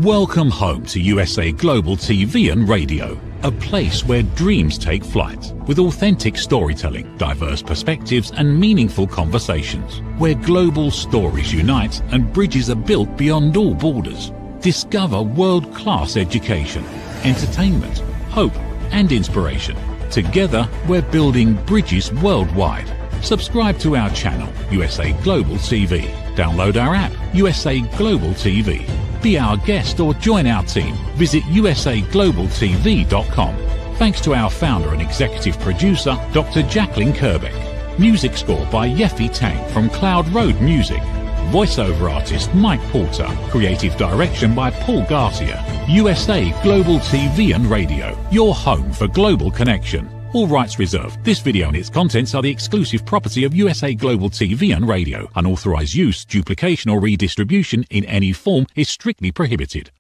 Welcome home to USA Global TV and Radio, a place where dreams take flight, with authentic storytelling, diverse perspectives and meaningful conversations, where global stories unite and bridges are built beyond all borders. Discover world-class education, entertainment, hope and inspiration. Together, we're building bridges worldwide. Subscribe to our channel, USA Global TV. Download our app, USA Global TV. Be our guest or join our team. Visit usaglobaltv.com. Thanks to our founder and executive producer, Dr. Jacalyn Kerbeck. Music score by Yeffy Tang from Cloud Road Music. Voiceover artist Mike Porter. Creative direction by Paul Garcia. USA Global TV and Radio, your home for global connection. All rights reserved. This video and its contents are the exclusive property of USA Global TV and Radio. Unauthorized use, duplication or redistribution in any form is strictly prohibited.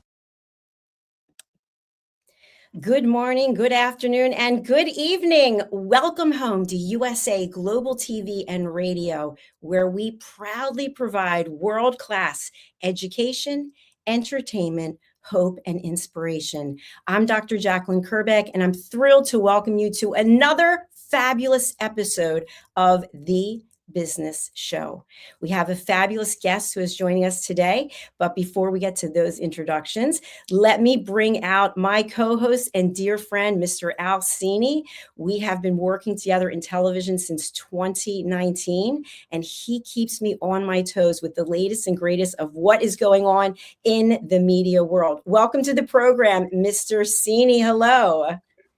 Good morning, good afternoon, and good evening. Welcome home to USA Global TV and Radio, where we proudly provide world-class education, entertainment, hope, and inspiration. I'm Dr. Jacalyn Kerbeck, and I'm thrilled to welcome you to another fabulous episode of The Business Show. We have a fabulous guest who is joining us today, but before we get to those introductions, let me bring out my co-host and dear friend, Mr. Al Cini. We have been working together in television since 2019, and he keeps me on my toes with the latest and greatest of what is going on in the media world. Welcome to the program, Mr. Cini. Hello.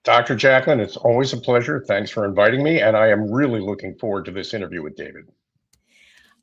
Dr. Jacalyn, it's always a pleasure. Thanks for inviting me, and I am really looking forward to this interview with David.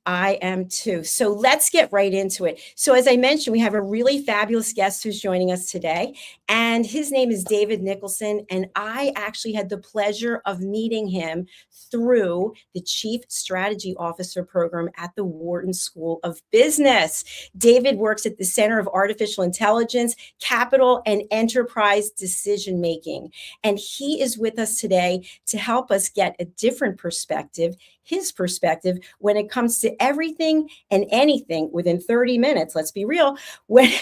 I am too. So let's get right into it. So as I mentioned, we have a really fabulous guest who's joining us today, and his name is David Nicholson, and I actually had the pleasure of meeting him through the Chief Strategy Officer program at the Wharton School of Business. David works at the Center of Artificial Intelligence, Capital, and Enterprise Decision Making, and he is with us today to help us get a different perspective, his perspective, when it comes to everything and anything within 30 minutes, let's be real,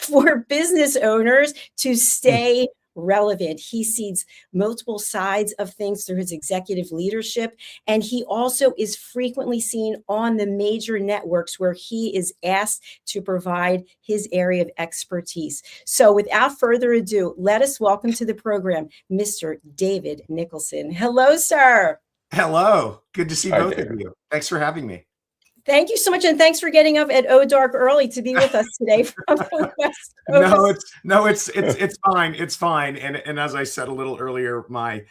for business owners to stay relevant. He sees multiple sides of things through his executive leadership, and he also is frequently seen on the major networks where he is asked to provide his area of expertise. So without further ado, let us welcome to the program, Mr. David Nicholson. Hello, sir. Hello. Good to see both of you. Thanks for having me. Thank you so much. And thanks for getting up at dark early to be with us today from the West Coast. It's fine. It's fine. And as I said a little earlier, my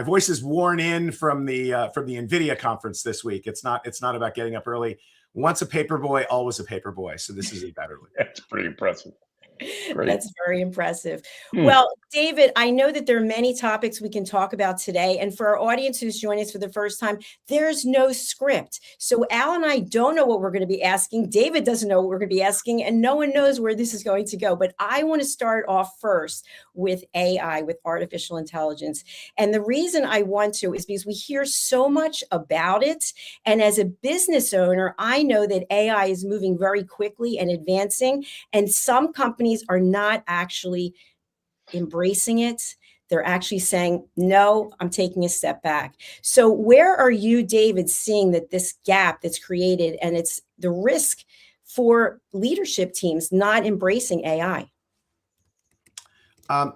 voice is worn in from the Nvidia conference this week. It's not about getting up early. Once a paper boy, always a paper boy. So this is about early. That's pretty impressive. Great. That's very impressive. Well, David, I know that there are many topics we can talk about today. And for our audience who's joining us for the first time, there's no script. So Al and I don't know what we're going to be asking. David doesn't know what we're going to be asking, and no one knows where this is going to go. But I want to start off first with AI, with artificial intelligence. And the reason I want to is because we hear so much about it. And as a business owner, I know that AI is moving very quickly and advancing. And some companies are not actually embracing it. They're actually saying, no, I'm taking a step back. So where are you, David, seeing that this gap that's created and it's the risk for leadership teams not embracing AI? I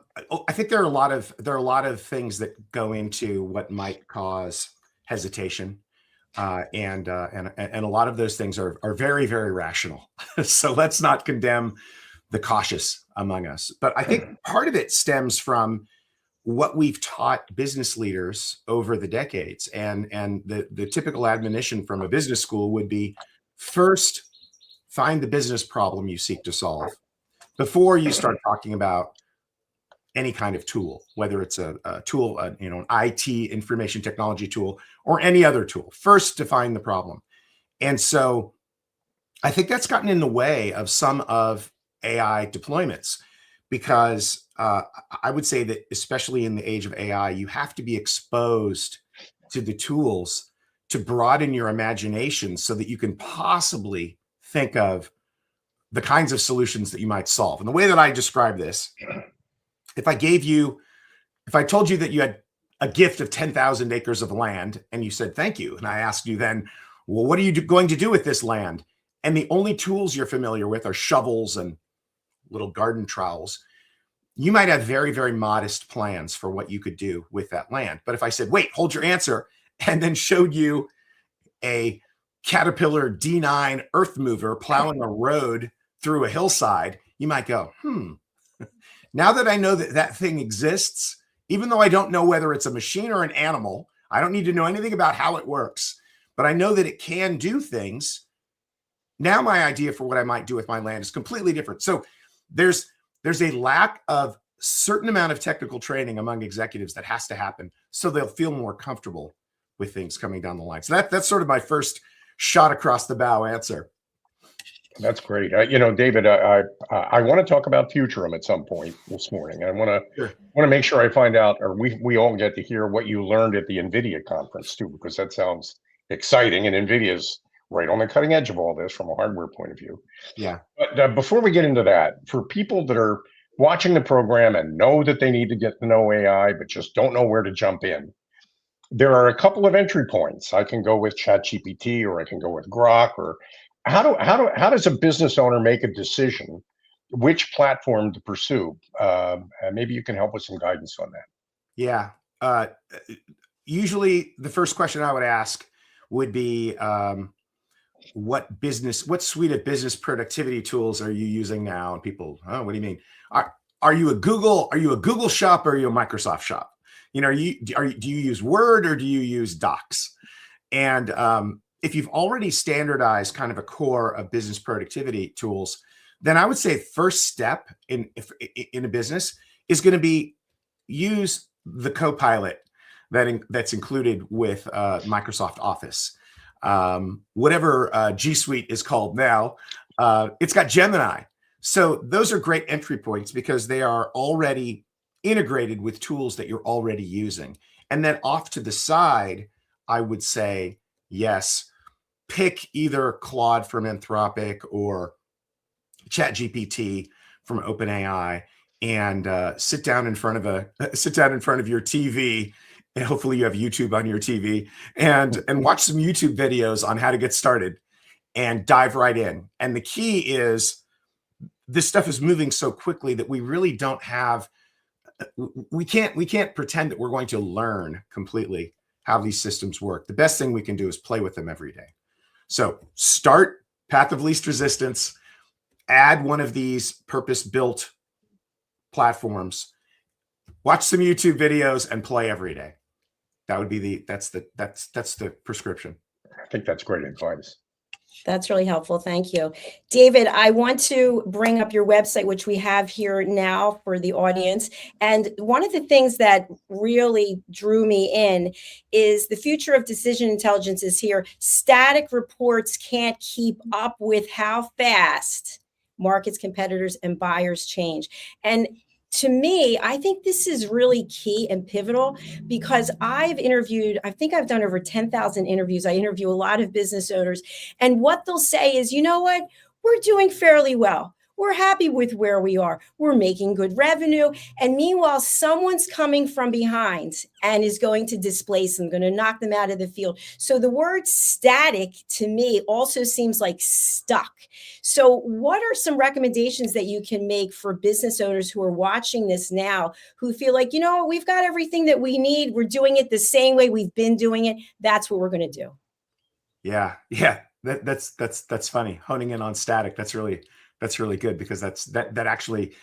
think there are a lot of things that go into what might cause hesitation. And a lot of those things are very, very rational. So let's not condemn the cautious among us. But I think part of it stems from what we've taught business leaders over the decades. And the typical admonition from a business school would be, first, find the business problem you seek to solve before you start talking about any kind of tool, whether it's a tool, an IT information technology tool, or any other tool. First, define the problem. And so I think that's gotten in the way of some of AI deployments, because I would say that especially in the age of AI, you have to be exposed to the tools to broaden your imagination so that you can possibly think of the kinds of solutions that you might solve. And the way that I describe this, if I told you that you had a gift of 10,000 acres of land and you said, thank you. And I asked you then, well, what are you going to do with this land? And the only tools you're familiar with are shovels and little garden trowels. You might have very, very modest plans for what you could do with that land. But if I said, wait, hold your answer, and then showed you a Caterpillar D9 earth mover plowing a road through a hillside, you might go, now that I know that that thing exists, even though I don't know whether it's a machine or an animal, I don't need to know anything about how it works, but I know that it can do things. Now my idea for what I might do with my land is completely different. So there's a lack of certain amount of technical training among executives that has to happen so they'll feel more comfortable with things coming down the line. So that's sort of my first shot across the bow answer. That's great. David, I want to talk about Futurum at some point this morning. I want to make sure I find out, or we all get to hear what you learned at the Nvidia conference too, because that sounds exciting. And Nvidia's right on the cutting edge of all this from a hardware point of view. Yeah. But before we get into that, for people that are watching the program and know that they need to get to know AI, but just don't know where to jump in, there are a couple of entry points. I can go with ChatGPT, or I can go with Grok, or how does a business owner make a decision which platform to pursue? Maybe you can help with some guidance on that. Yeah. Usually the first question I would ask would be, what suite of business productivity tools are you using now? And people, oh, what do you mean? Are you a Google shop, or are you a Microsoft shop? Do you use Word, or do you use Docs? And if you've already standardized kind of a core of business productivity tools, then I would say first step in a business is going to be use the Copilot that's included with Microsoft Office. Whatever G Suite is called now, it's got Gemini. So those are great entry points because they are already integrated with tools that you're already using. And then off to the side, I would say, yes, pick either Claude from Anthropic or ChatGPT from OpenAI and sit down in front of your TV. And hopefully you have YouTube on your TV and watch some YouTube videos on how to get started and dive right in. And the key is this stuff is moving so quickly that we really don't have, we can't pretend that we're going to learn completely how these systems work. The best thing we can do is play with them every day. So start path of least resistance, add one of these purpose-built platforms, watch some YouTube videos and play every day. That would be that's the prescription. I think that's great advice. That's really helpful. Thank you. David, I want to bring up your website, which we have here now for the audience. And one of the things that really drew me in is the future of decision intelligence is here. Static reports can't keep up with how fast markets, competitors, and buyers change. And to me, I think this is really key and pivotal because I think I've done over 10,000 interviews. I interview a lot of business owners. And what they'll say is, you know what? We're doing fairly well. We're happy with where we are. We're making good revenue. And meanwhile, someone's coming from behind and is going to displace them, going to knock them out of the field. So the word static to me also seems like stuck. So what are some recommendations that you can make for business owners who are watching this now, who feel like, you know, we've got everything that we need. We're doing it the same way we've been doing it. That's what we're going to do. Yeah. That's funny. Honing in on static. That's really good because that actually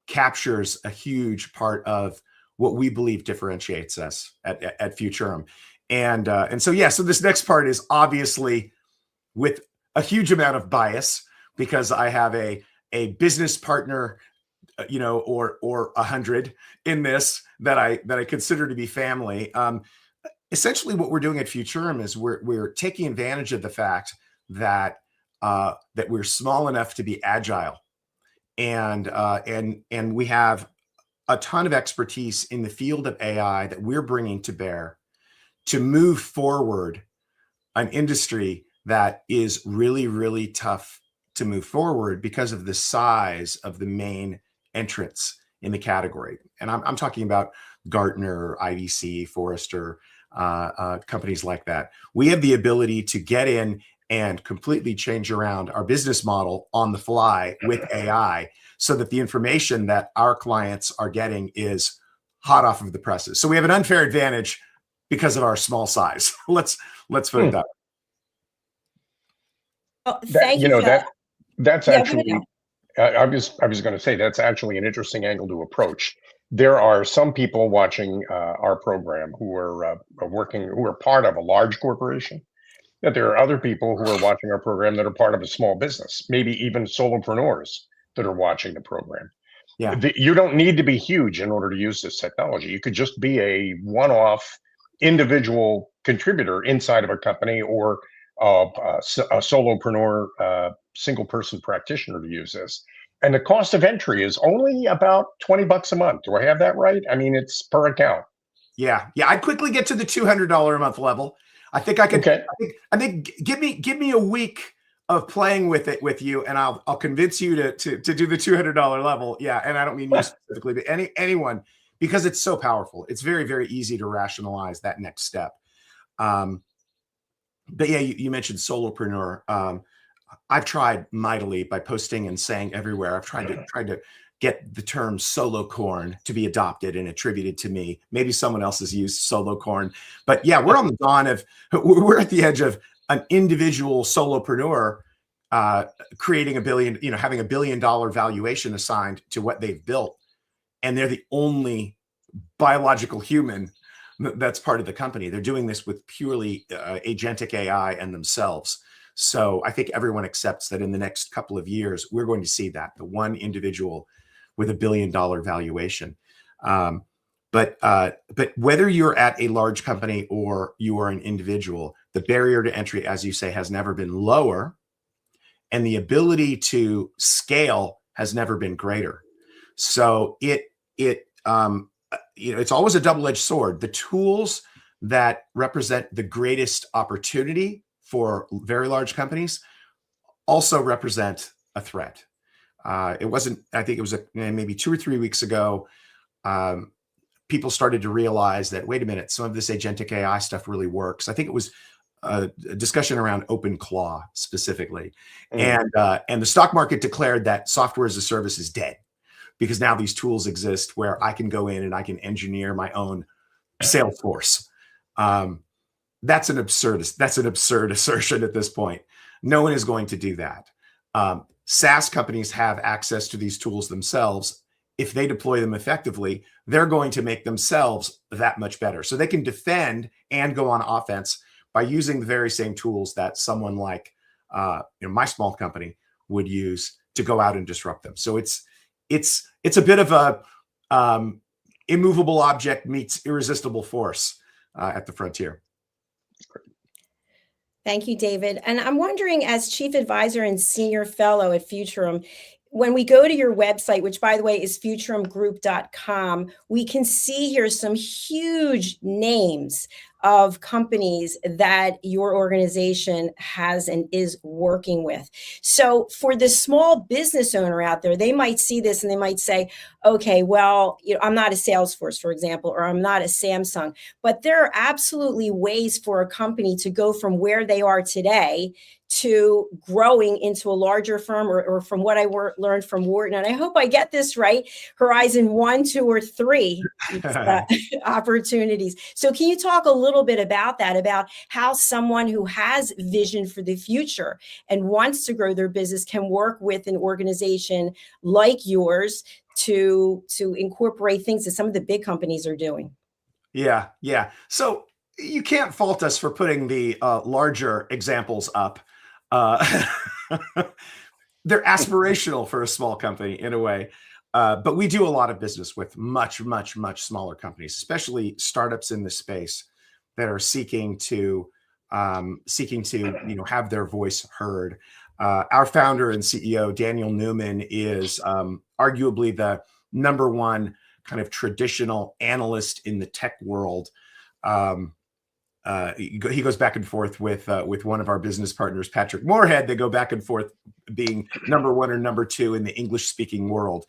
captures a huge part of what we believe differentiates us at Futurum. And so this next part is obviously with a huge amount of bias because I have a business partner, or 100 in this that I consider to be family. Essentially what we're doing at Futurum is we're taking advantage of the fact that we're small enough to be agile, and we have a ton of expertise in the field of AI that we're bringing to bear to move forward an industry that is really, really tough to move forward because of the size of the main entrants in the category. And I'm talking about Gartner, IDC, Forrester, companies like that. We have the ability to get in and completely change around our business model on the fly with AI so that the information that our clients are getting is hot off of the presses. So we have an unfair advantage because of our small size. Let's put it that way. Oh, thank you for that. That's Yeah, actually, I was going to say, that's actually an interesting angle to approach. There are some people watching our program who are who are part of a large corporation. That there are other people who are watching our program that are part of a small business, maybe even solopreneurs that are watching the program. Yeah. You don't need to be huge in order to use this technology. You could just be a one-off individual contributor inside of a company, or a solopreneur, single person practitioner to use this. And the cost of entry is only about $20 a month. Do I have that right? I mean, it's per account. Yeah. I'd quickly get to the $200 a month level. I think I could. Okay. I think give me a week of playing with it with you, and I'll convince you to do the $200 level. Yeah, and I don't mean you specifically, but anyone, because it's so powerful. It's very, very easy to rationalize that next step. But yeah, you mentioned solopreneur. I've tried mightily by posting and saying everywhere. I've tried to get the term solo corn to be adopted and attributed to me. Maybe someone else has used solo corn, but yeah, we're on the dawn of, we're at the edge of an individual solopreneur creating $1 billion, having $1 billion valuation assigned to what they've built. And they're the only biological human that's part of the company. They're doing this with purely agentic AI and themselves. So I think everyone accepts that in the next couple of years, we're going to see that, the one individual with $1 billion valuation. But whether you're at a large company or you are an individual, the barrier to entry, as you say, has never been lower, and the ability to scale has never been greater. So it's always a double-edged sword. The tools that represent the greatest opportunity for very large companies also represent a threat. I think it was maybe 2 or 3 weeks ago, people started to realize that, wait a minute, some of this agentic AI stuff really works. I think it was a discussion around OpenClaw specifically. And the stock market declared that software as a service is dead, because now these tools exist where I can go in and I can engineer my own Salesforce. That's an absurd assertion at this point. No one is going to do that. SaaS companies have access to these tools themselves. If they deploy them effectively, they're going to make themselves that much better. So they can defend and go on offense by using the very same tools that someone like my small company would use to go out and disrupt them. So it's a bit of a immovable object meets irresistible force at the frontier. Thank you, David. And I'm wondering, as Chief Advisor and Senior Fellow at Futurum, when we go to your website, which by the way is futurumgroup.com, we can see here some huge names of companies that your organization has and is working with. So for the small business owner out there, they might see this and they might say, okay, well, I'm not a Salesforce, for example, or I'm not a Samsung, but there are absolutely ways for a company to go from where they are today to growing into a larger firm, or from what I learned from Wharton. And I hope I get this right, Horizon 1, 2, or 3 opportunities. So can you talk a little bit about that, about how someone who has vision for the future and wants to grow their business can work with an organization like yours to incorporate things that some of the big companies are doing? Yeah. So you can't fault us for putting the larger examples up. They're aspirational for a small company in a way, but we do a lot of business with much, much, much smaller companies, especially startups in the space that are seeking to have their voice heard. Our founder and CEO Daniel Newman is arguably the #1 kind of traditional analyst in the tech world. he goes back and forth with one of our business partners, Patrick Moorhead. They go back and forth being number one or number two in the English speaking world.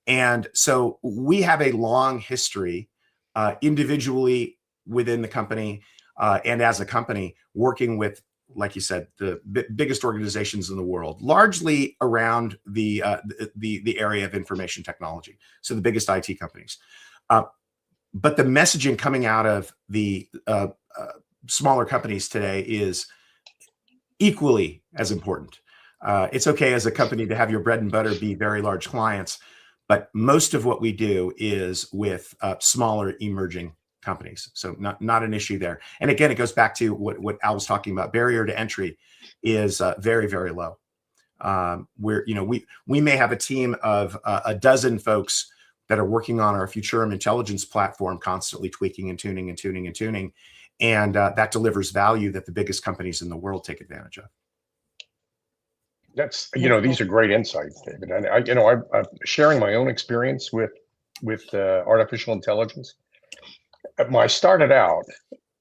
And so we have a long history individually within the company and as a company working with, like you said, the biggest organizations in the world, largely around the area of information technology. So the biggest IT companies. But the messaging coming out of the smaller companies today is equally as important. It's okay as a company to have your bread and butter be very large clients, but most of what we do is with smaller emerging companies. So not an issue there. And again, it goes back to what Al was talking about. Barrier to entry is very, very low. We may have a team of a dozen folks that are working on our Futurum intelligence platform, constantly tweaking and tuning and tuning and tuning. And that delivers value that the biggest companies in the world take advantage of. That's, these are great insights, David. And I'm sharing my own experience with artificial intelligence. I started out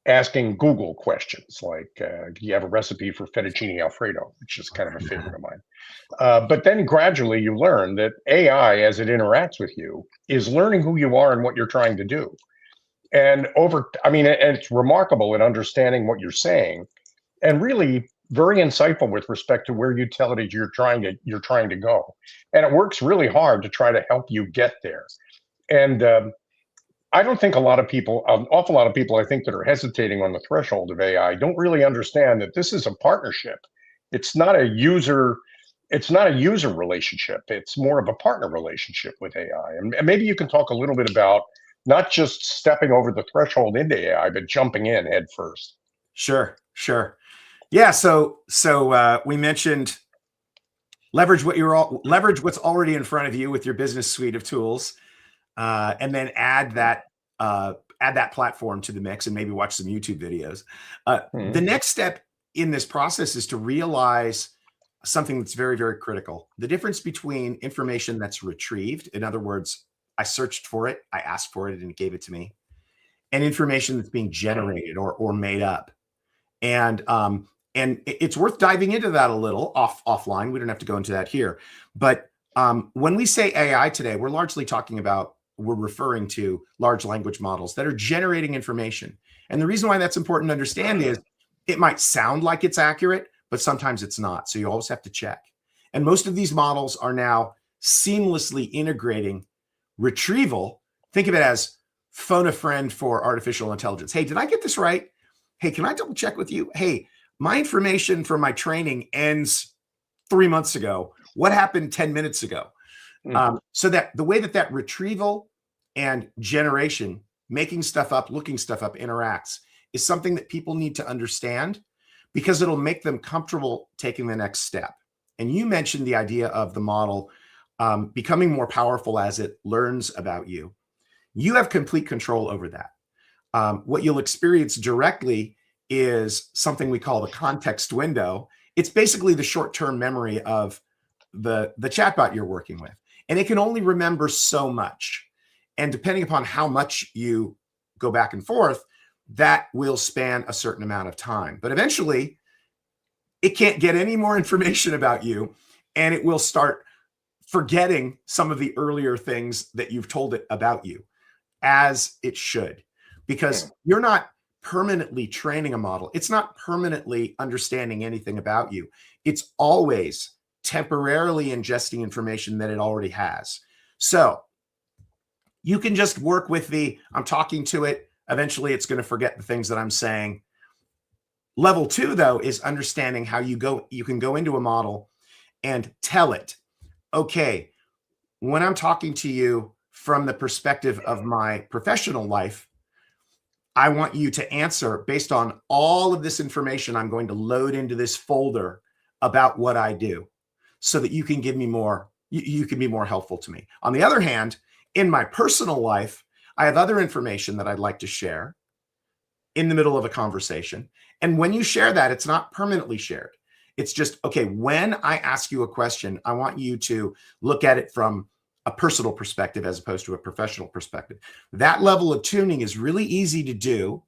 asking Google questions like, do you have a recipe for fettuccine Alfredo, which is kind of a favorite of mine. But then gradually you learn that AI, as it interacts with you, is learning who you are and what you're trying to do. And it's remarkable in understanding what you're saying, and really very insightful with respect to where you tell it you're trying to go. And it works really hard to try to help you get there. And I don't think an awful lot of people, I think, that are hesitating on the threshold of AI don't really understand that this is a partnership. It's not a user relationship. It's more of a partner relationship with AI. And maybe you can talk a little bit about not just stepping over the threshold into AI, but jumping in head first. Sure. Yeah. So we mentioned leverage what's already in front of you with your business suite of tools. And then add that platform to the mix and maybe watch some YouTube videos. The next step in this process is to realize something that's very, very critical. The difference between information that's retrieved, in other words, I searched for it, I asked for it, and it gave it to me, and information that's being generated or made up. And it's worth diving into that a little offline. We don't have to go into that here. But when we say AI today, we're referring to large language models that are generating information. And the reason why that's important to understand is it might sound like it's accurate, but sometimes it's not. So you always have to check. And most of these models are now seamlessly integrating retrieval. Think of it as phone a friend for artificial intelligence. Hey, did I get this right? Hey, can I double check with you? Hey, my information for my training ends 3 months ago. What happened 10 minutes ago? So that the way that retrieval and generation, making stuff up, looking stuff up, interacts is something that people need to understand, because it'll make them comfortable taking the next step. And you mentioned the idea of the model becoming more powerful as it learns about you. You have complete control over that. What you'll experience directly is something we call the context window. It's basically the short-term memory of the chatbot you're working with. And it can only remember so much. And depending upon how much you go back and forth, that will span a certain amount of time. But eventually, it can't get any more information about you, and it will start forgetting some of the earlier things that you've told it about you, as it should. Because you're not permanently training a model. It's not permanently understanding anything about you. It's always temporarily ingesting information that it already has. So you can just work with I'm talking to it. Eventually it's going to forget the things that I'm saying. Level 2, though, is understanding how you can go into a model and tell it, okay, when I'm talking to you from the perspective of my professional life, I want you to answer based on all of this information I'm going to load into this folder about what I do, so that you can give me more, you can be more helpful to me. On the other hand, in my personal life, I have other information that I'd like to share in the middle of a conversation. And when you share that, it's not permanently shared. It's just, okay, when I ask you a question, I want you to look at it from a personal perspective as opposed to a professional perspective. That level of tuning is really easy to do.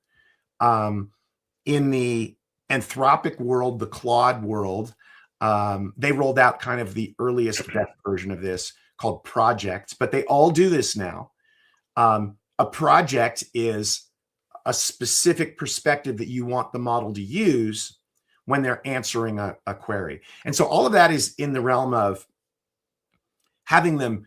in the Anthropic world, the Claude world, they rolled out kind of the earliest best version of this called projects, but they all do this now. A project is a specific perspective that you want the model to use when they're answering a query. And so all of that is in the realm of having them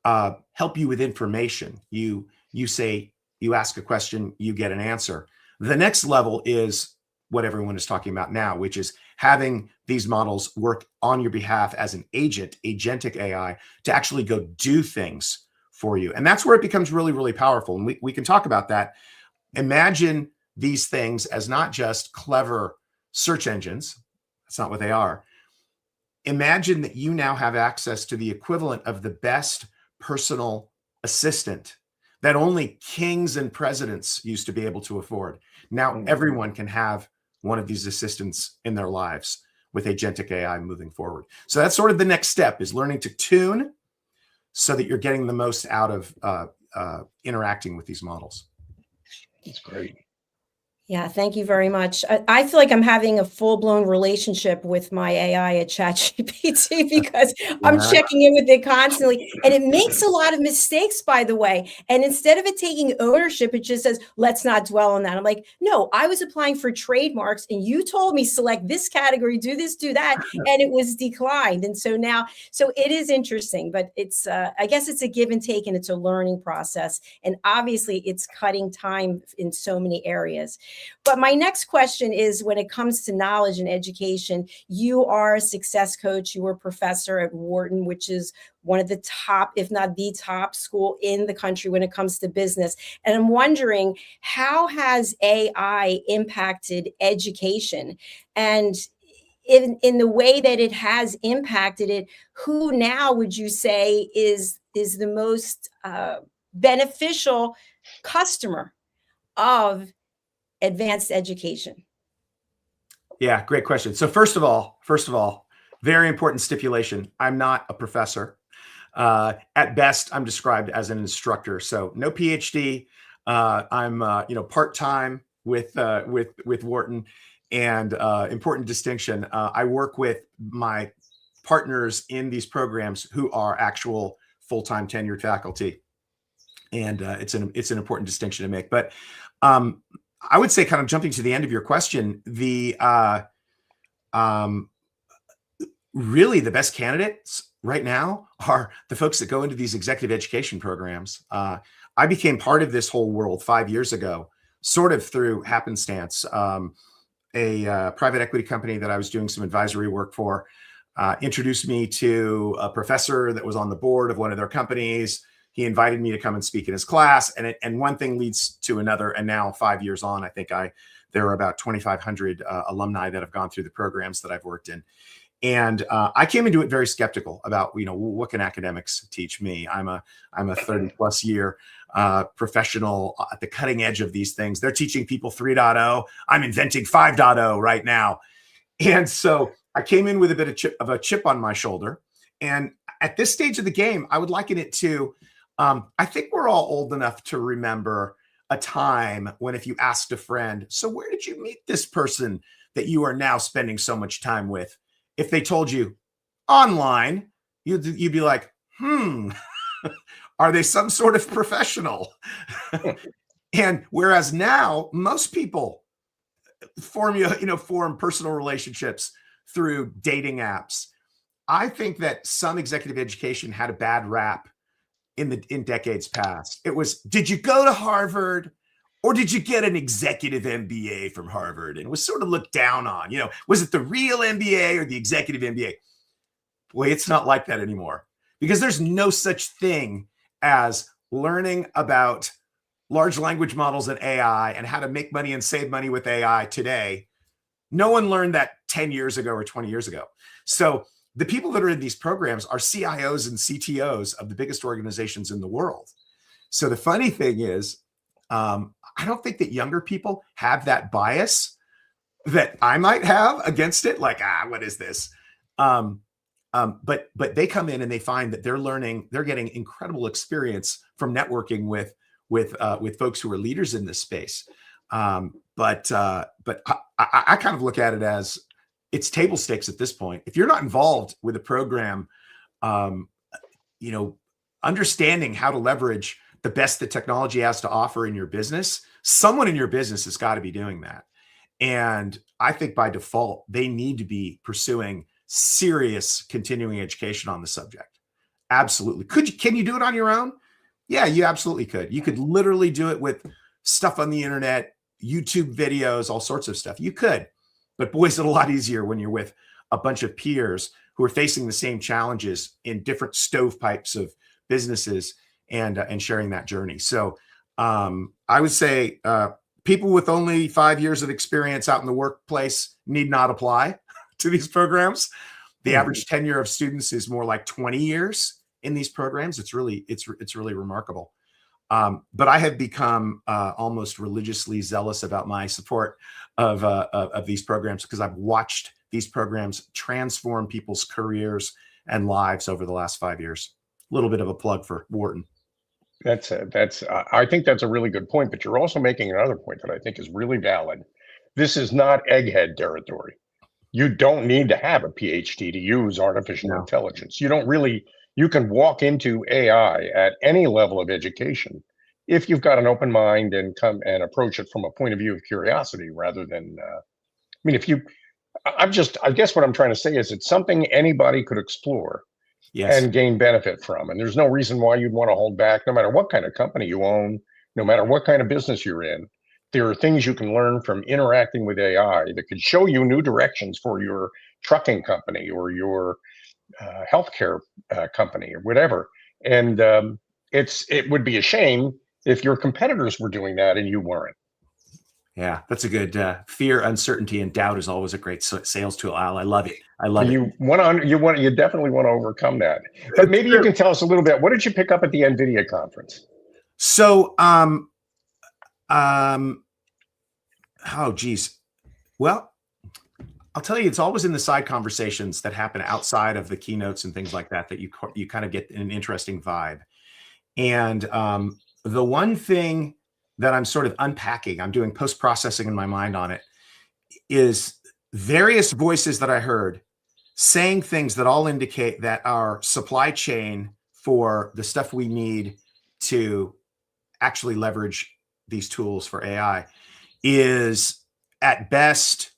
help you with information. You ask a question, you get an answer. The next level is what everyone is talking about now, which is having these models work on your behalf as an agent, agentic AI, to actually go do things for you. And that's where it becomes really, really powerful. And we can talk about that. Imagine these things as not just clever search engines. That's not what they are. Imagine that you now have access to the equivalent of the best personal assistant that only kings and presidents used to be able to afford. Now everyone can have one of these assistants in their lives with agentic AI moving forward. So that's sort of the next step, is learning to tune so that you're getting the most out of interacting with these models. That's great. Yeah, thank you very much. I feel like I'm having a full-blown relationship with my AI at ChatGPT because I'm checking in with it constantly, and it makes a lot of mistakes, by the way. And instead of it taking ownership, it just says, let's not dwell on that. I'm like, no, I was applying for trademarks and you told me select this category, do this, do that, and it was declined. And so now, so it is interesting, but it's, I guess it's a give and take, and it's a learning process. And obviously it's cutting time in so many areas. But my next question is, when it comes to knowledge and education, you are a success coach, you were a professor at Wharton, which is one of the top, if not the top school in the country when it comes to business. And I'm wondering, how has AI impacted education? And in the way that it has impacted it, who now would you say is the most beneficial customer of advanced education? Yeah, great question. So first of all, very important stipulation. I'm not a professor. At best, I'm described as an instructor. So no PhD. I'm part-time with Wharton, and important distinction. I work with my partners in these programs who are actual full-time tenured faculty, and it's an important distinction to make. But I would say, kind of jumping to the end of your question, the really the best candidates right now are the folks that go into these executive education programs. I became part of this whole world 5 years ago, sort of through happenstance. A private equity company that I was doing some advisory work for introduced me to a professor that was on the board of one of their companies. He invited me to come and speak in his class, and one thing leads to another. And now 5 years on, I think there are about 2,500 alumni that have gone through the programs that I've worked in. And I came into it very skeptical about, what can academics teach me? I'm a 30+ year professional at the cutting edge of these things. They're teaching people 3.0. I'm inventing 5.0 right now. And so I came in with a bit of a chip on my shoulder. And at this stage of the game, I would liken it to, I think we're all old enough to remember a time when, if you asked a friend, so where did you meet this person that you are now spending so much time with? If they told you online, you'd be like, are they some sort of professional? And whereas now most people form personal relationships through dating apps. I think that some executive education had a bad rap in decades past. It was, did you go to Harvard, or did you get an executive MBA from Harvard? And it was sort of looked down on. Was it the real MBA or the executive MBA? Boy, it's not like that anymore, because there's no such thing as learning about large language models and AI and how to make money and save money with AI today. No one learned that 10 years ago or 20 years ago. So the people that are in these programs are CIOs and CTOs of the biggest organizations in the world. So the funny thing is, I don't think that younger people have that bias that I might have against it. Like, what is this? But they come in and they find that they're getting incredible experience from networking with folks who are leaders in this space. But I kind of look at it as it's table stakes at this point. If you're not involved with a program, understanding how to leverage the best that technology has to offer in your business, someone in your business has got to be doing that. And I think by default, they need to be pursuing serious continuing education on the subject. Absolutely. Can you do it on your own? Yeah, you absolutely could. You could literally do it with stuff on the internet, YouTube videos, all sorts of stuff. You could, but boy, is it a lot easier when you're with a bunch of peers who are facing the same challenges in different stovepipes of businesses and sharing that journey. So I would say people with only 5 years of experience out in the workplace need not apply to these programs. The average tenure of students is more like 20 years in these programs. It's really remarkable. But I have become almost religiously zealous about my support of these programs because I've watched these programs transform people's careers and lives over the last 5 years. A little bit of a plug for Wharton. I think that's a really good point, but you're also making another point that I think is really valid. This is not egghead territory. You don't need to have a PhD to use artificial intelligence. You can walk into AI at any level of education if you've got an open mind and come and approach it from a point of view of curiosity rather than, I guess what I'm trying to say is it's something anybody could explore. Yes. And gain benefit from. And there's no reason why you'd want to hold back, no matter what kind of company you own, no matter what kind of business you're in. There are things you can learn from interacting with AI that could show you new directions for your trucking company or your healthcare company or whatever. And it would be a shame if your competitors were doing that and you weren't. Yeah, that's a good fear, uncertainty, and doubt is always a great sales tool, Al. I love it. You definitely want to overcome that. But maybe you can tell us a little bit. What did you pick up at the Nvidia conference? So, well, I'll tell you, it's always in the side conversations that happen outside of the keynotes and things like that you kind of get an interesting vibe. And the one thing that I'm sort of unpacking, I'm doing post-processing in my mind on it, is various voices that I heard saying things that all indicate that our supply chain for the stuff we need to actually leverage these tools for AI is at best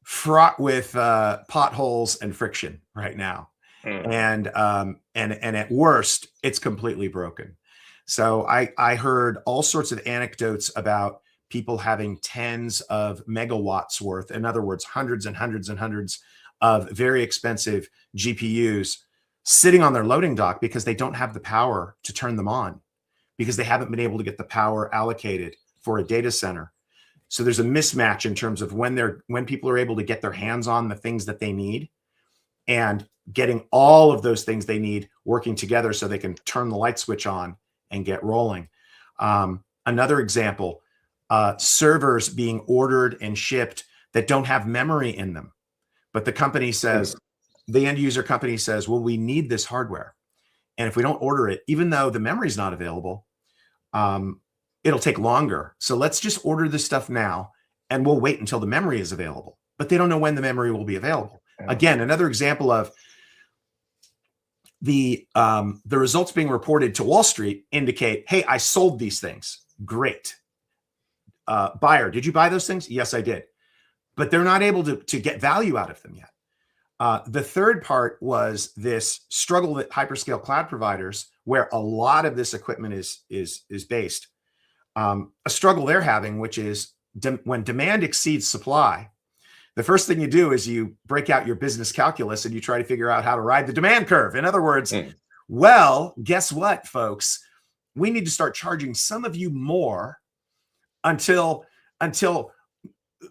fraught with potholes and friction right now. And at worst, it's completely broken. So I heard all sorts of anecdotes about people having tens of megawatts worth, in other words, hundreds and hundreds and hundreds of very expensive GPUs sitting on their loading dock because they don't have the power to turn them on, because they haven't been able to get the power allocated for a data center. So there's a mismatch in terms of when people are able to get their hands on the things that they need and getting all of those things they need working together so they can turn the light switch on and get rolling. Another example, servers being ordered and shipped that don't have memory in them. But the company says, the end user company says, well, we need this hardware. And if we don't order it, even though the memory is not available, it'll take longer. So let's just order this stuff now and we'll wait until the memory is available. But they don't know when the memory will be available. Again, another example of the results being reported to Wall Street indicate, hey, I sold these things. Great. Buyer, did you buy those things? Yes, I did. But they're not able to get value out of them yet. The third part was this struggle that hyperscale cloud providers, where a lot of this equipment is based, a struggle they're having, which is when demand exceeds supply, the first thing you do is you break out your business calculus and you try to figure out how to ride the demand curve. In other words, well, guess what, folks? We need to start charging some of you more until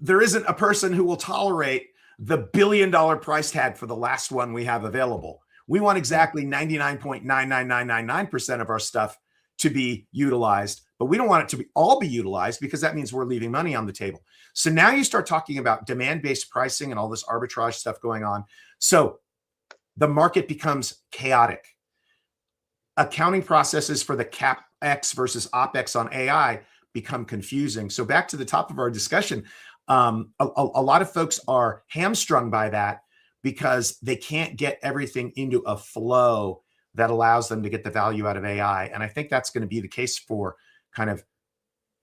there isn't a person who will tolerate the $1 billion price tag for the last one we have available. We want exactly 99.99999% of our stuff to be utilized, but we don't want it to all be utilized because that means we're leaving money on the table. So now you start talking about demand-based pricing and all this arbitrage stuff going on. So the market becomes chaotic. Accounting processes for the CapEx versus OpEx on AI become confusing. So back to the top of our discussion, a lot of folks are hamstrung by that because they can't get everything into a flow that allows them to get the value out of AI. And I think that's going to be the case for kind of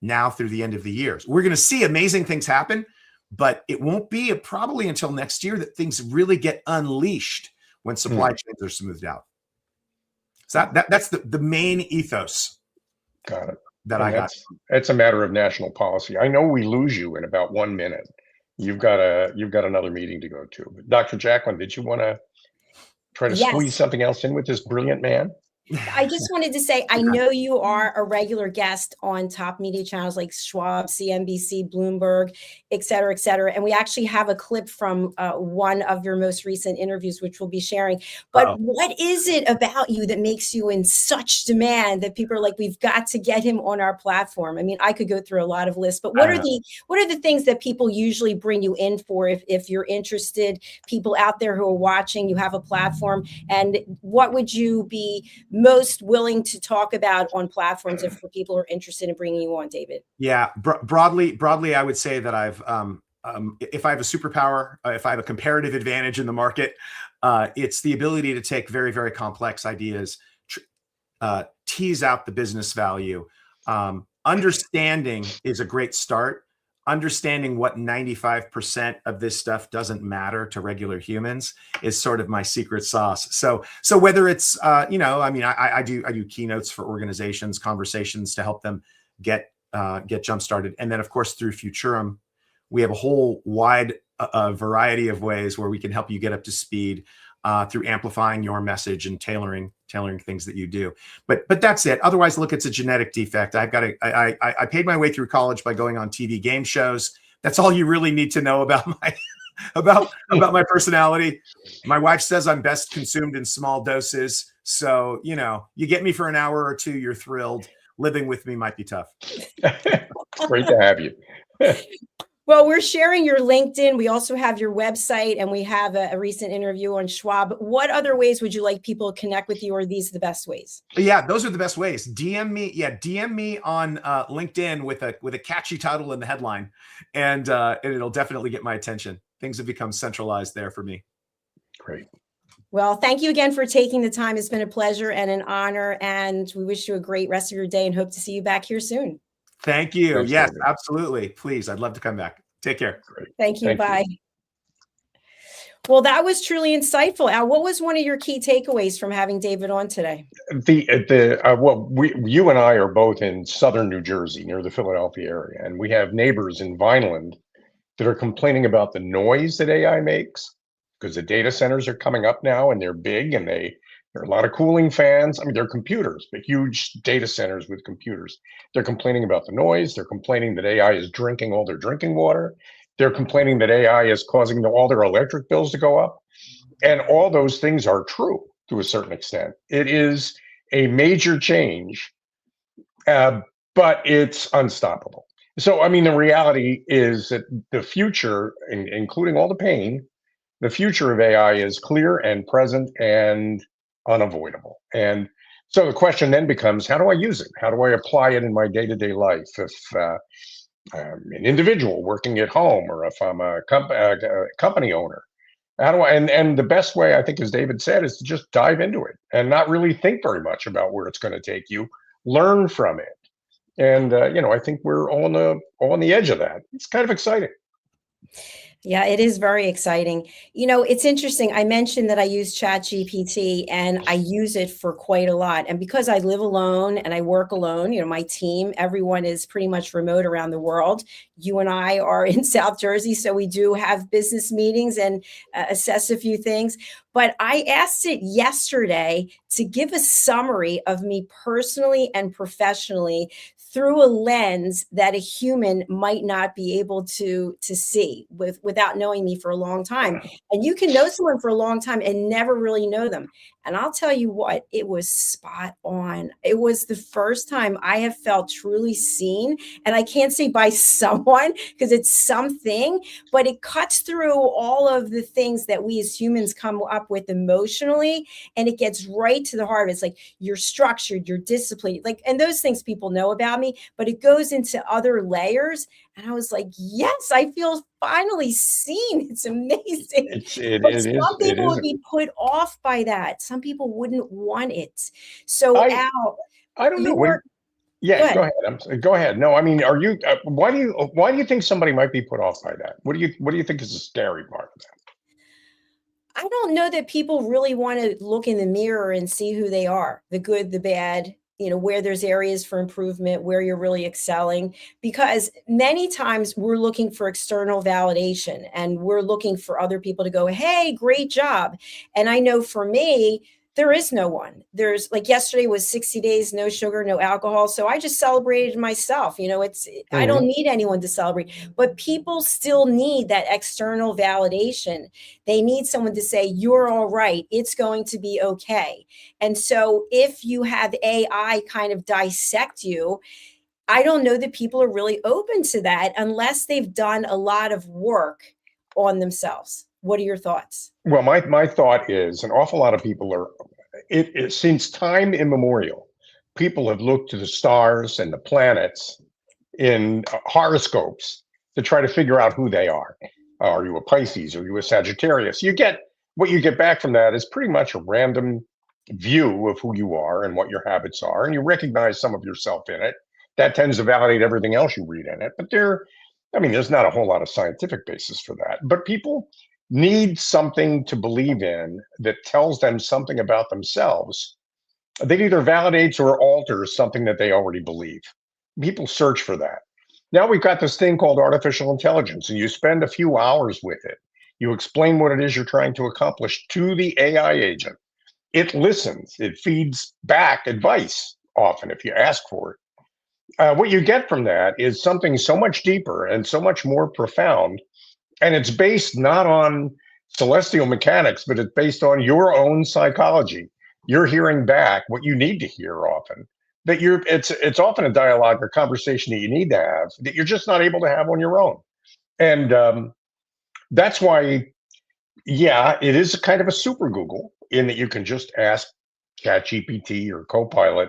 now through the end of the year. We're going to see amazing things happen, but it won't be probably until next year that things really get unleashed when supply chains are smoothed out. So that's the main ethos. Got it. That and I got. It's a matter of national policy. I know we lose you in about 1 minute. You've got another meeting to go to. But Dr. Jacalyn, did you want to try to squeeze something else in with this brilliant man? I just wanted to say, I know you are a regular guest on top media channels like Schwab, CNBC, Bloomberg, et cetera, et cetera. And we actually have a clip from one of your most recent interviews, which we'll be sharing. But what is it about you that makes you in such demand that people are like, we've got to get him on our platform? I mean, I could go through a lot of lists, but what are the things that people usually bring you in for if you're interested, people out there who are watching, you have a platform, and what would you be most willing to talk about on platforms if people are interested in bringing you on, David? Yeah, broadly, I would say that I've, if I have a superpower, if I have a comparative advantage in the market, it's the ability to take very, very complex ideas, tease out the business value. Understanding is a great start. Understanding what 95% of this stuff doesn't matter to regular humans is sort of my secret sauce. So whether it's, I do keynotes for organizations, conversations to help them get jump started. And then of course, through Futurum, we have a whole wide variety of ways where we can help you get up to speed through amplifying your message and tailoring things that you do. But that's it. Otherwise, look, it's a genetic defect. I paid my way through college by going on TV game shows. That's all you really need to know about my personality. My wife says I'm best consumed in small doses. So, you get me for an hour or two, you're thrilled. Living with me might be tough. Great to have you. Well, we're sharing your LinkedIn. We also have your website, and we have a recent interview on Schwab. What other ways would you like people to connect with you, or are these the best ways? Yeah, those are the best ways. DM me. Yeah, DM me on LinkedIn with a catchy title in the headline, and it'll definitely get my attention. Things have become centralized there for me. Great. Well, thank you again for taking the time. It's been a pleasure and an honor, and we wish you a great rest of your day and hope to see you back here soon. Thank you. Thanks, yes, David. Absolutely. Please, I'd love to come back. Take care. Great. Thank you. Bye. Well, that was truly insightful. Al, what was one of your key takeaways from having David on today? You and I are both in southern New Jersey, near the Philadelphia area, and we have neighbors in Vineland that are complaining about the noise that AI makes, because the data centers are coming up now, and they're big, and there are a lot of cooling fans. I mean, they're computers, but huge data centers with computers. They're complaining about the noise. They're complaining that AI is drinking all their drinking water. They're complaining that AI is causing all their electric bills to go up. And all those things are true to a certain extent. It is a major change, but it's unstoppable. So, I mean, the reality is that the future, including all the pain, the future of AI is clear and present and unavoidable. And so the question then becomes, how do I use it? How do I apply it in my day-to-day life? If I'm an individual working at home, or if I'm a company owner, how do I? And the best way, I think, as David said, is to just dive into it and not really think very much about where it's going to take you. Learn from it. And I think we're all on the edge of that. It's kind of exciting. Yeah, it is very exciting. It's interesting. I mentioned that I use ChatGPT, and I use it for quite a lot. And because I live alone and I work alone, my team, everyone is pretty much remote around the world. You and I are in South Jersey, so we do have business meetings and assess a few things. But I asked it yesterday to give a summary of me personally and professionally through a lens that a human might not be able to see without knowing me for a long time. And you can know someone for a long time and never really know them. And I'll tell you what, it was spot on. It was the first time I have felt truly seen. And I can't say by someone, because it's something, but it cuts through all of the things that we as humans come up with emotionally. And it gets right to the heart. It's like, you're structured, you're disciplined, and those things people know about me. me, but it goes into other layers. And I was like, yes, I feel finally seen. It's amazing. But some It people is. would be put off by that. Some people wouldn't want it. So I Al, I don't know. you're go Yeah, ahead. go ahead. Go ahead. No, I mean, are you? Why do you think somebody might be put off by that? What do you think is the scary part of that? I don't know that people really want to look in the mirror and see who they are, the good, the bad, where there's areas for improvement, where you're really excelling, because many times we're looking for external validation and we're looking for other people to go, hey, great job. And I know for me, there is no one. There's like yesterday was 60 days, no sugar, no alcohol. So I just celebrated myself. I Mhm. don't need anyone to celebrate, but people still need that external validation. They need someone to say, you're all right. It's going to be okay. And so if you have AI kind of dissect you, I don't know that people are really open to that unless they've done a lot of work on themselves. What are your thoughts? Well, my thought is an awful lot of people are. Since time immemorial, people have looked to the stars and the planets in horoscopes to try to figure out who they are. Are you a Pisces? Are you a Sagittarius? What you get back from that is pretty much a random view of who you are and what your habits are, and you recognize some of yourself in it. That tends to validate everything else you read in it. But there's not a whole lot of scientific basis for that. But people need something to believe in that tells them something about themselves that either validates or alters something that they already believe. People search for that. Now we've got this thing called artificial intelligence, and you spend a few hours with it. You explain what it is you're trying to accomplish to the AI agent. It listens, it feeds back advice often if you ask for it. What you get from that is something so much deeper and so much more profound. And it's based not on celestial mechanics, but it's based on your own psychology. You're hearing back what you need to hear often. It's often a dialogue or conversation that you need to have that you're just not able to have on your own. And that's why, yeah, it is a kind of a super Google in that you can just ask ChatGPT or Copilot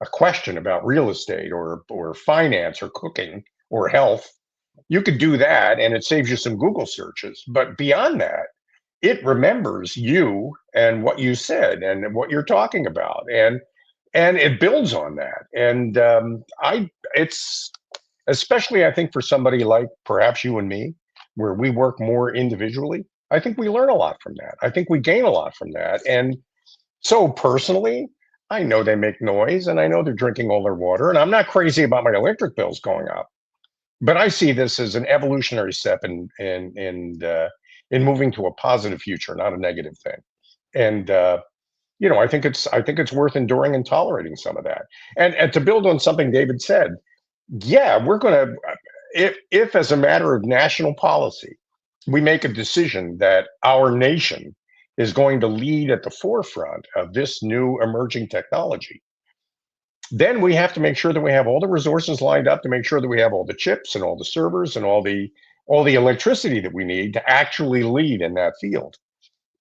a question about real estate or finance or cooking or health. You could do that and it saves you some Google searches. But beyond that, it remembers you and what you said and what you're talking about. And it builds on that. And it's especially, I think, for somebody like perhaps you and me, where we work more individually, I think we learn a lot from that. I think we gain a lot from that. And so personally, I know they make noise and I know they're drinking all their water. And I'm not crazy about my electric bills going up. But I see this as an evolutionary step in moving to a positive future, not a negative thing. And I think it's worth enduring and tolerating some of that. And to build on something David said, yeah, we're going to if as a matter of national policy, we make a decision that our nation is going to lead at the forefront of this new emerging technology, then we have to make sure that we have all the resources lined up to make sure that we have all the chips and all the servers and all the electricity that we need to actually lead in that field.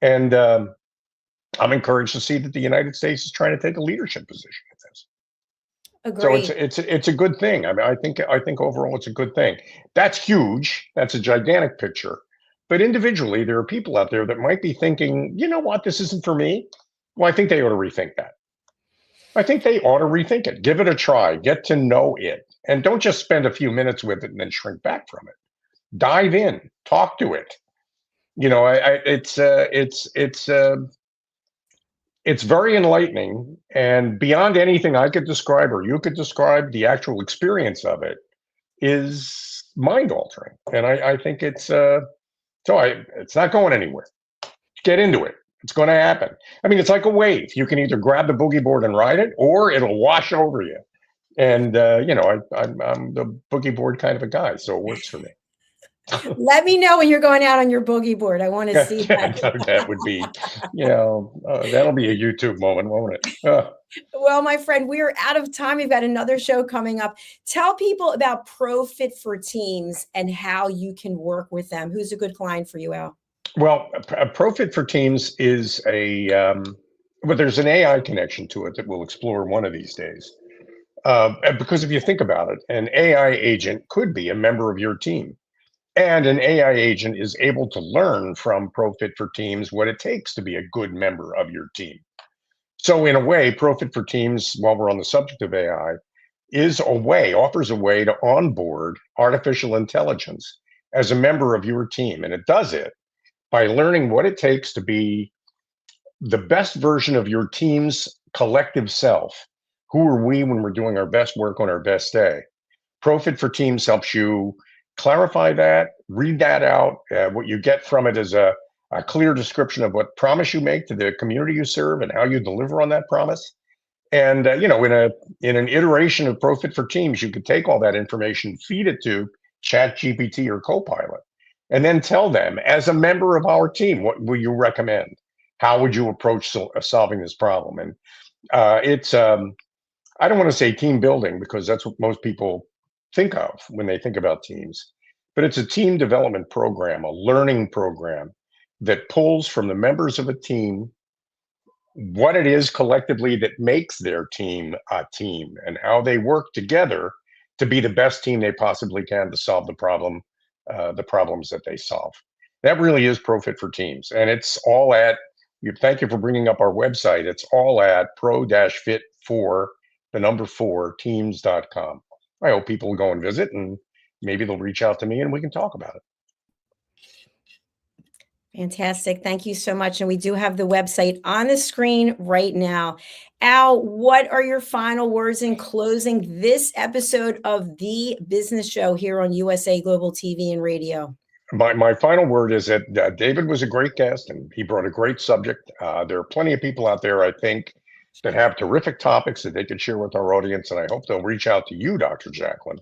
And I'm encouraged to see that the United States is trying to take a leadership position in this. So Agree. it's a good thing. I mean, I think overall it's a good thing. That's huge. That's a gigantic picture. But individually, there are people out there that might be thinking, you know what, this isn't for me. Well, I think they ought to rethink that. I think they ought to rethink it. Give it a try. Get to know it, and don't just spend a few minutes with it and then shrink back from it. Dive in. Talk to it. It's very enlightening, and beyond anything I could describe or you could describe, the actual experience of it is mind altering. And I think it's not going anywhere. Get into it. It's going to happen. I mean, it's like a wave. You can either grab the boogie board and ride it, or it'll wash over you. And I'm the boogie board kind of a guy, so it works for me. Let me know when you're going out on your boogie board. I want to see that. That would be, that'll be a YouTube moment, won't it? Well, my friend, we are out of time. We've got another show coming up. Tell people about ProFit for Teams and how you can work with them. Who's a good client for you, Al? Well, ProFit for Teams is there's an AI connection to it that we'll explore one of these days. Because if you think about it, an AI agent could be a member of your team. And an AI agent is able to learn from ProFit for Teams what it takes to be a good member of your team. So in a way, ProFit for Teams, while we're on the subject of AI, offers a way to onboard artificial intelligence as a member of your team. And it does it by learning what it takes to be the best version of your team's collective self. Who are we when we're doing our best work on our best day? ProFit for Teams helps you clarify that, read that out. What you get from it is a clear description of what promise you make to the community you serve and how you deliver on that promise. And in an iteration of ProFit for Teams, you could take all that information, feed it to ChatGPT or Copilot, and then tell them, as a member of our team, what will you recommend? How would you approach solving this problem? And it's I don't want to say team building, because that's what most people think of when they think about teams, but it's a team development program, a learning program that pulls from the members of a team what it is collectively that makes their team a team and how they work together to be the best team they possibly can to solve the problems that they solve. That really is ProFit for Teams. And it's all at, thank you for bringing up our website. It's all at pro-fit4teams.com. I hope people will go and visit, and maybe they'll reach out to me and we can talk about it. Fantastic. Thank you so much. And we do have the website on the screen right now. Al, what are your final words in closing this episode of The Business Show here on USA Global TV and Radio? My final word is that David was a great guest and he brought a great subject. There are plenty of people out there, I think, that have terrific topics that they could share with our audience. And I hope they'll reach out to you, Dr. Jacalyn,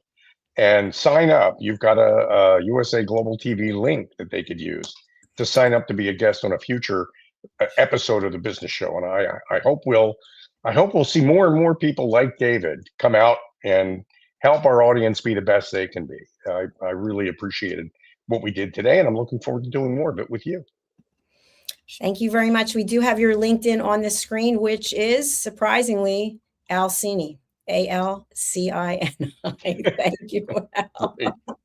and sign up. You've got a USA Global TV link that they could use to sign up to be a guest on a future episode of The Business Show. And I hope we'll see more and more people like David come out and help our audience be the best they can be. I really appreciated what we did today, and I'm looking forward to doing more of it with you. Thank you very much. We do have your LinkedIn on the screen, which is surprisingly Al Cini, ALCINI. Thank you, Al.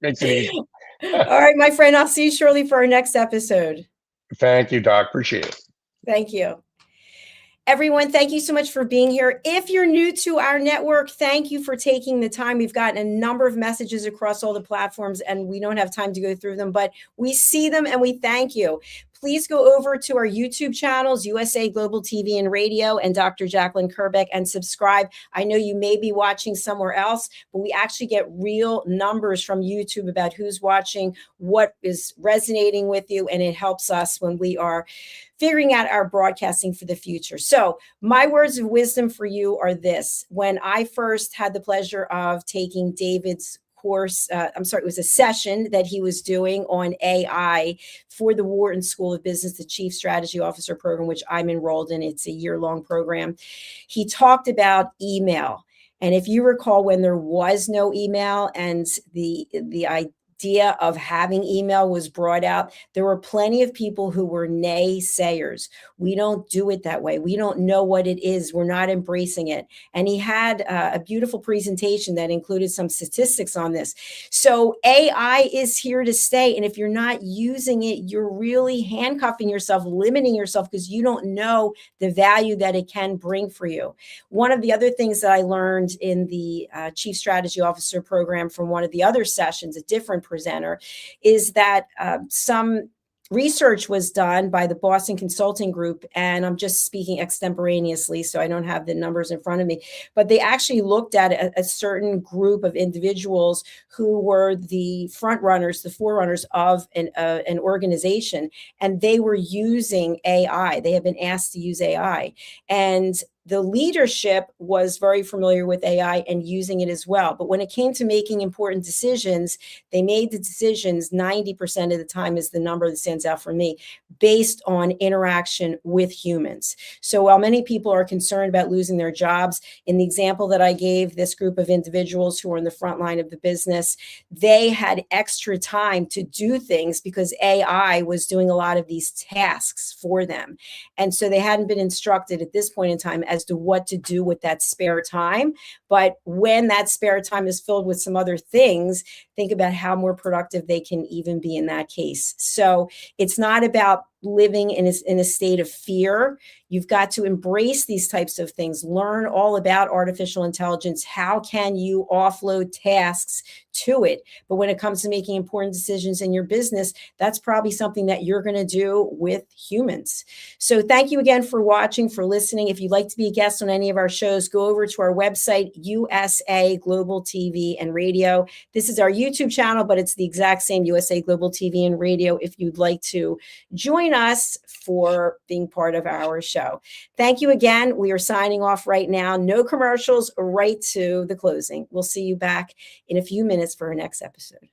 Makes it easy. All right, my friend, I'll see you shortly for our next episode. Thank you, Doc. Appreciate it. Thank you. Everyone, thank you so much for being here. If you're new to our network, thank you for taking the time. We've gotten a number of messages across all the platforms, and we don't have time to go through them, but we see them and we thank you. Please go over to our YouTube channels, USA Global TV and Radio and Dr. Jacalyn Kerbeck, and subscribe. I know you may be watching somewhere else, but we actually get real numbers from YouTube about who's watching, what is resonating with you, and it helps us when we are figuring out our broadcasting for the future. So my words of wisdom for you are this. When I first had the pleasure of taking David's course, it was a session that he was doing on AI for the Wharton School of Business, the Chief Strategy Officer program, which I'm enrolled in. It's a year-long program. He talked about email. And if you recall, when there was no email and the idea of having email was brought out, there were plenty of people who were naysayers. We don't do it that way. We don't know what it is. We're not embracing it. And he had a beautiful presentation that included some statistics on this. So AI is here to stay. And if you're not using it, you're really handcuffing yourself, limiting yourself, because you don't know the value that it can bring for you. One of the other things that I learned in the Chief Strategy Officer program from one of the other sessions, a different presenter, is that some research was done by the Boston Consulting Group, and I'm just speaking extemporaneously, so I don't have the numbers in front of me, but they actually looked at a certain group of individuals who were the front runners, the forerunners of an organization, and they were using AI. They have been asked to use AI, and the leadership was very familiar with AI and using it as well. But when it came to making important decisions, they made the decisions 90% of the time, is the number that stands out for me, based on interaction with humans. So while many people are concerned about losing their jobs, in the example that I gave, this group of individuals who are in the front line of the business, they had extra time to do things because AI was doing a lot of these tasks for them. And so they hadn't been instructed at this point in time as to what to do with that spare time. But when that spare time is filled with some other things, think about how more productive they can even be in that case. So it's not about living in a state of fear. You've got to embrace these types of things, learn all about artificial intelligence. How can you offload tasks to it? But when it comes to making important decisions in your business, that's probably something that you're going to do with humans. So thank you again for watching, for listening. If you'd like to be a guest on any of our shows, go over to our website, USA Global TV and Radio. This is our YouTube channel, but it's the exact same, USA Global TV and Radio, if you'd like to join us for being part of our show. Thank you again. We are signing off right now. No commercials, right to the closing. We'll see you back in a few minutes for our next episode.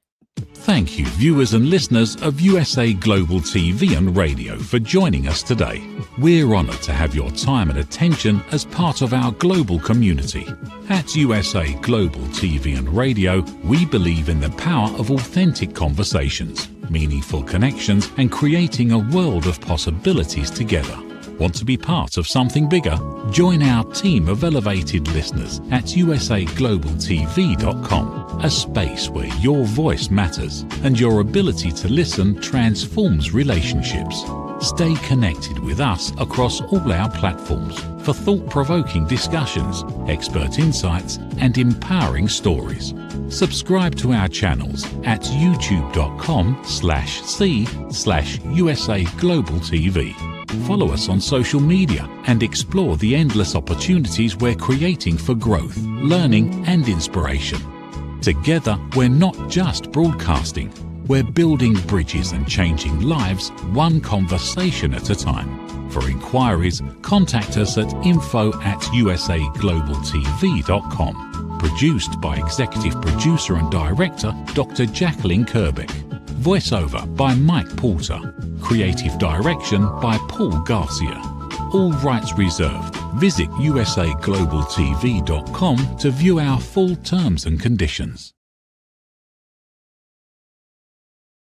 Thank you, viewers and listeners of USA Global TV and Radio, for joining us today. We're honoured to have your time and attention as part of our global community. At USA Global TV and Radio, we believe in the power of authentic conversations, meaningful connections, and creating a world of possibilities together. Want to be part of something bigger? Join our team of elevated listeners at usaglobaltv.com, a space where your voice matters and your ability to listen transforms relationships. Stay connected with us across all our platforms for thought-provoking discussions, expert insights, and empowering stories. Subscribe to our channels at youtube.com/c/USA Global TV. Follow us on social media and explore the endless opportunities we're creating for growth, learning, and inspiration. Together, we're not just broadcasting, we're building bridges and changing lives one conversation at a time. For inquiries, contact us at info@usaglobaltv.com. Produced by Executive Producer and Director Dr. Jacalyn Kerbeck. Voiceover by Mike Porter. Creative direction by Paul Garcia. All rights reserved. Visit usaglobaltv.com to view our full terms and conditions.